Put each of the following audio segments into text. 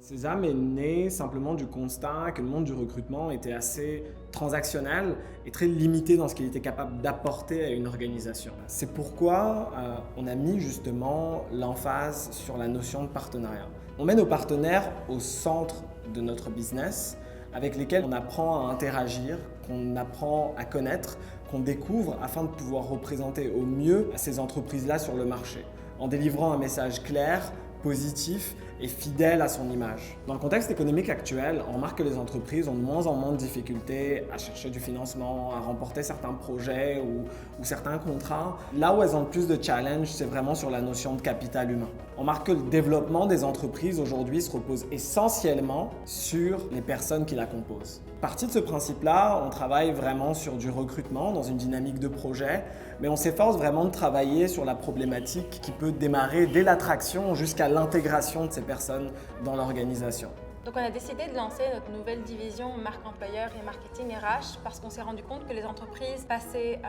Sésame est né simplement du constat que le monde du recrutement était assez transactionnel et très limité dans ce qu'il était capable d'apporter à une organisation. C'est pourquoi on a mis justement l'emphase sur la notion de partenariat. On met nos partenaires au centre de notre business, avec lesquels on apprend à interagir, qu'on apprend à connaître, qu'on découvre afin de pouvoir représenter au mieux ces entreprises-là sur le marché, en délivrant un message clair, positif et fidèle à son image. Dans le contexte économique actuel, on remarque que les entreprises ont de moins en moins de difficultés à chercher du financement, à remporter certains projets ou certains contrats. Là où elles ont le plus de challenge, c'est vraiment sur la notion de capital humain. On remarque que le développement des entreprises aujourd'hui se repose essentiellement sur les personnes qui la composent. Partie de ce principe-là, on travaille vraiment sur du recrutement dans une dynamique de projet, mais on s'efforce vraiment de travailler sur la problématique qui peut démarrer dès l'attraction jusqu'à l'intégration de ces personnes dans l'organisation. Donc on a décidé de lancer notre nouvelle division marque employeur et marketing RH parce qu'on s'est rendu compte que les entreprises passaient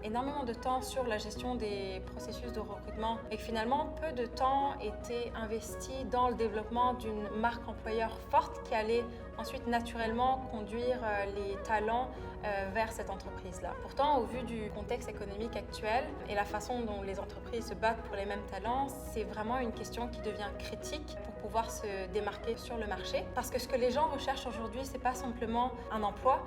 énormément de temps sur la gestion des processus de recrutement et que finalement peu de temps était investi dans le développement d'une marque employeur forte qui allait ensuite naturellement conduire les talents vers cette entreprise-là. Pourtant, au vu du contexte économique actuel et la façon dont les entreprises se battent pour les mêmes talents, c'est vraiment une question qui devient critique pour pouvoir se démarquer sur le marché. Parce que ce que les gens recherchent aujourd'hui, c'est pas simplement un emploi.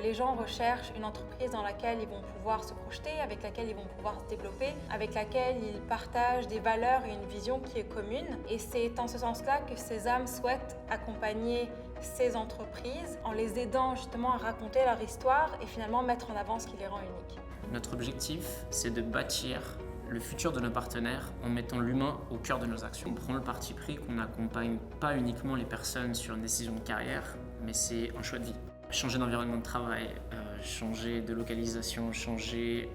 Les gens recherchent une entreprise dans laquelle ils vont pouvoir se projeter, avec laquelle ils vont pouvoir se développer, avec laquelle ils partagent des valeurs et une vision qui est commune. Et c'est en ce sens-là que Sésame souhaite accompagner ces entreprises en les aidant justement à raconter leur histoire et finalement mettre en avant ce qui les rend uniques. Notre objectif, c'est de bâtir le futur de nos partenaires en mettant l'humain au cœur de nos actions. On prend le parti pris qu'on n'accompagne pas uniquement les personnes sur une décision de carrière, mais c'est un choix de vie. Changer d'environnement de travail, changer de localisation, changer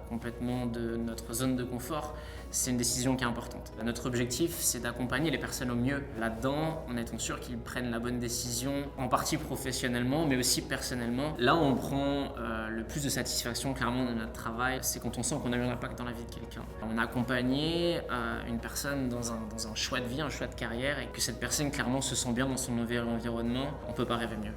complètement de notre zone de confort, c'est une décision qui est importante. Notre objectif, c'est d'accompagner les personnes au mieux là-dedans, en étant sûr qu'ils prennent la bonne décision, en partie professionnellement, mais aussi personnellement. Là où on prend le plus de satisfaction clairement dans notre travail, c'est quand on sent qu'on a eu un impact dans la vie de quelqu'un. On a accompagné une personne dans un choix de vie, un choix de carrière, et que cette personne clairement se sent bien dans son environnement, on ne peut pas rêver mieux.